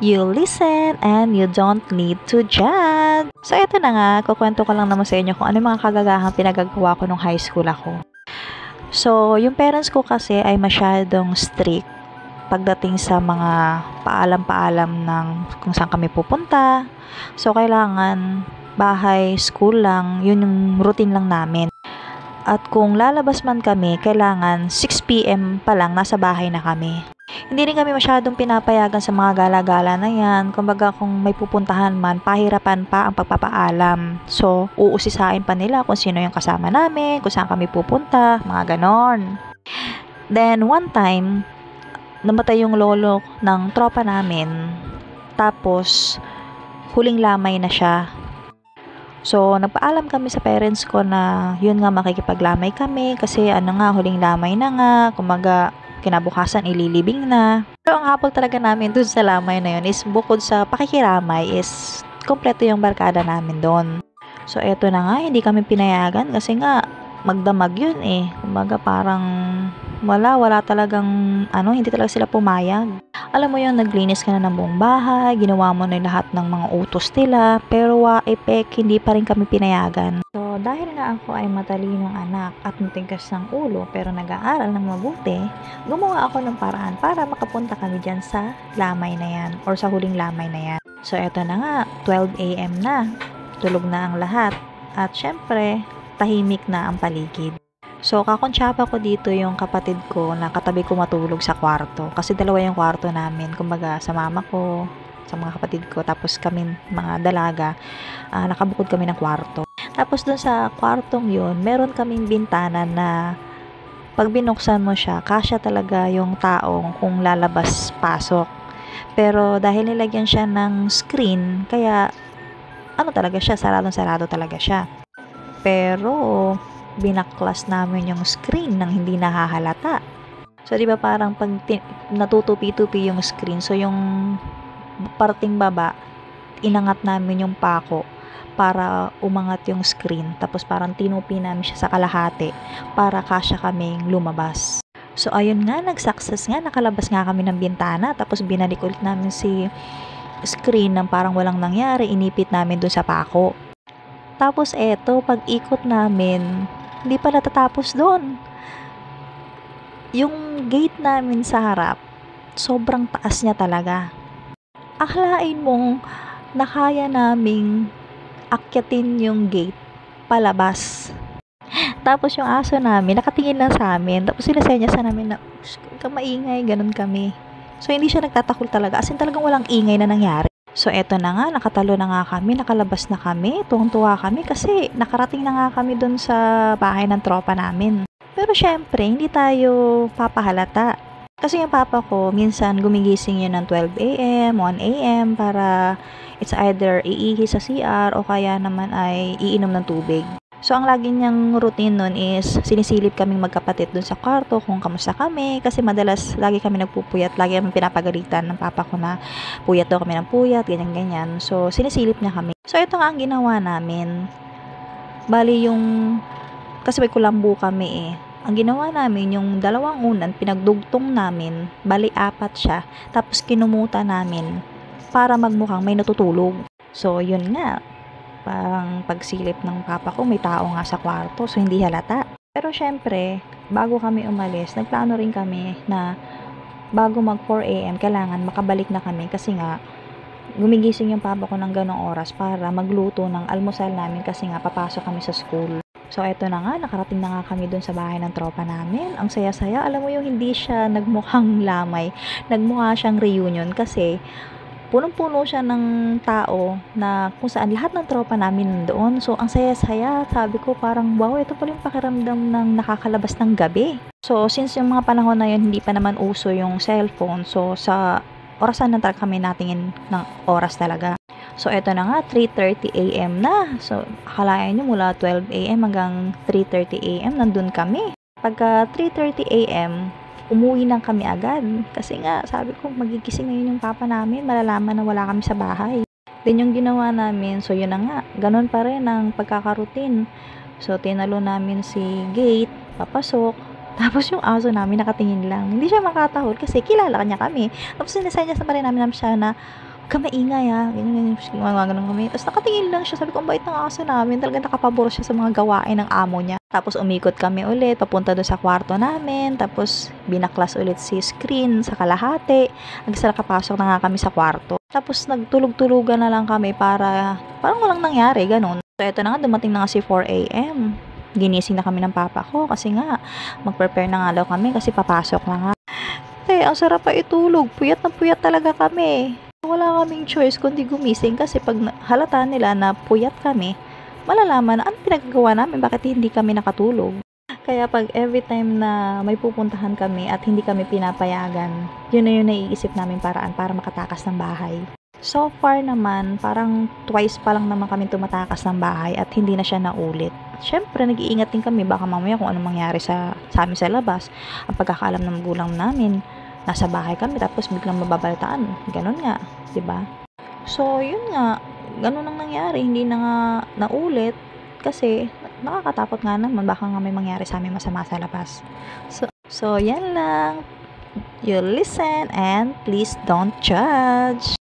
You listen and you don't need to judge. So, eto na nga, kukwento ko lang naman sa inyo kung ano yung mga kagagahang pinagagawa ko nung high school ako. So, yung parents ko kasi ay masyadong strict pagdating sa mga paalam-paalam ng kung saan kami pupunta. So, kailangan bahay, school lang, yun yung routine lang namin. At kung lalabas man kami, kailangan 6 p.m. pa lang nasa bahay na kami. Hindi rin kami masyadong pinapayagan sa mga gala-gala na yan. Kumbaga kung may pupuntahan man, pahirapan pa ang pagpapaalam. So, uusisain pa nila kung sino yung kasama namin, kung saan kami pupunta, mga ganon. Then, one time, namatay yung lolo ng tropa namin. Tapos, huling lamay na siya. So, nagpaalam kami sa parents ko na yun nga makikipaglamay kami kasi huling lamay na nga, kumaga kinabukasan ililibing na. Pero ang habol talaga namin dun sa lamay na yun is bukod sa pakikiramay is kompleto yung barkada namin doon. So, eto na nga, hindi kami pinayagan kasi nga magdamag yun eh. Kumaga parang wala talagang hindi talaga sila pumayag. Alam mo yun, naglinis ka na ng buong bahay, ginawa mo na lahat ng mga utos nila, pero hindi pa rin kami pinayagan. So, dahil nga ako ay matalinong anak at matigas ng ulo pero nag-aaral ng mabuti, gumawa ako ng paraan para makapunta kami dyan sa lamay na yan or sa huling lamay na yan. So, eto na nga, 12 a.m. na, tulog na ang lahat at syempre, tahimik na ang paligid. So, kakonsyapa ko dito yung kapatid ko na katabi ko matulog sa kwarto. Kasi dalawa yung kwarto namin. Kumbaga, sa mama ko, sa mga kapatid ko, tapos kami, mga dalaga, nakabukod kami ng kwarto. Tapos dun sa kwartong yun, meron kaming bintana na pag binuksan mo siya, kasya talaga yung taong kung lalabas-pasok. Pero dahil nilagyan siya ng screen, kaya talaga siya, saradong-sarado talaga siya. Pero binaklas namin yung screen nang hindi nahahalata. So, di ba parang pag natutupi-tupi yung screen, so yung parting baba, inangat namin yung pako para umangat yung screen. Tapos parang tinupi namin siya sa kalahati para kasya kaming lumabas. So, ayun nga, nag-success nga, nakalabas nga kami ng bintana. Tapos binalik ulit namin si screen ng parang walang nangyari, inipit namin dun sa pako. Tapos eto, pag ikot namin, hindi pa natatapos doon. Yung gate namin sa harap, sobrang taas niya talaga. Akalain mong nakaya naming akyatin yung gate palabas. Tapos yung aso namin, nakatingin lang sa amin. Tapos sinasenya sa namin na, huwag kang maingay, ganun kami. So, hindi siya nagtatakol talaga. As in, talagang walang ingay na nangyari. So, eto na nga, nakatalo na nga kami, nakalabas na kami, tuwang-tuwa kami kasi nakarating na nga kami dun sa bahay ng tropa namin. Pero syempre, hindi tayo papahalata. Kasi yung papa ko, minsan gumigising yun ng 12 a.m., 1 a.m. para it's either iihi sa CR o kaya naman ay iinom ng tubig. So, ang lagi niyang routine nun is sinisilip kaming magkapatid dun sa kwarto kung kamusta kami kasi madalas lagi kami nagpupuyat, lagi kami pinapagalitan ng papa ko na puyat daw kami ng puyat, ganyan-ganyan. So, sinisilip niya kami. So, ito nga ang ginawa namin. Bali kasi may kulambo kami eh. Ang ginawa namin, yung dalawang unan, pinagdugtong namin, bali 4 siya, tapos kinumuta namin para magmukhang may natutulog. So, yun nga. Parang pagsilip ng papa ko, may tao nga sa kwarto, so hindi halata. Pero syempre, bago kami umalis, nagplano rin kami na bago mag 4 a.m. kailangan makabalik na kami kasi nga, gumigising yung papa ko ng ganong oras para magluto ng almusal namin kasi nga papasok kami sa school. So, eto na nga, nakarating na nga kami dun sa bahay ng tropa namin. Ang saya-saya, alam mo yung hindi siya nagmukhang lamay, nagmukha siyang reunion kasi punong-puno siya ng tao na kung saan lahat ng tropa namin doon. So, ang saya-saya. Sabi ko parang, wow, ito pala yung pakiramdam ng nakakalabas ng gabi. So, since yung mga panahon na yun, hindi pa naman uso yung cellphone. So, sa orasan na talaga kami natingin ng oras talaga. So, eto na nga, 3:30 a.m. na. So, akalain nyo mula 12 a.m. hanggang 3:30 a.m. nandun kami. Pagka 3:30 a.m., umuwi na kami agad. Kasi nga, sabi ko, magigising ngayon yung papa namin, malalaman na wala kami sa bahay. Then yung ginawa namin, so yun na nga, ganun pa rin ang pagkakarutin. So, tinalo namin si gate, papasok, Tapos yung aso namin nakatingin lang. Hindi siya makatahol kasi kilala kanya kami. Tapos sinasenyas na pa rin namin siya na, "Huwag kang maingay ganyan, ganyan. Gumaganon kami. Tapos nakatingin lang siya. Sabi ko, ang bait ng aso namin. Talagang nakapabor siya sa mga gawain ng amo niya. Tapos umikot kami ulit, papunta doon sa kwarto namin. Tapos binaklas ulit si screen sa kalahati. Nakapasok na nga kami sa kwarto. Tapos nagtulog-tulugan na lang kami para parang walang nangyari, ganun. So eto na nga, dumating na nga si 4 a.m. Ginising na kami ng papa ko kasi nga mag-prepare na nga daw kami kasi papasok na nga. Ang sarap pa itulog. Puyat na puyat talaga kami. Wala kaming choice kundi gumising kasi pag halata nila na puyat kami, malalaman na ano pinagagawa namin, bakit hindi kami nakatulog. Kaya pag every time na may pupuntahan kami at hindi kami pinapayagan, yun na yung naiisip namin paraan para makatakas ng bahay. So far naman, parang twice pa lang naman kami tumatakas ng bahay at hindi na siya naulit. Siyempre, nag-iingat din kami baka mamaya kung anong mangyari sa amin sa labas. Ang pagkakaalam ng magulang namin, nasa bahay kami tapos biglang mababalitaan. Ganon nga, 'di ba? So, yun nga, ganon ang nangyari, hindi na nga naulit kasi nakakatakot nga naman baka nga may mangyari sa amin masama sa labas. So yan lang. You listen and please don't judge.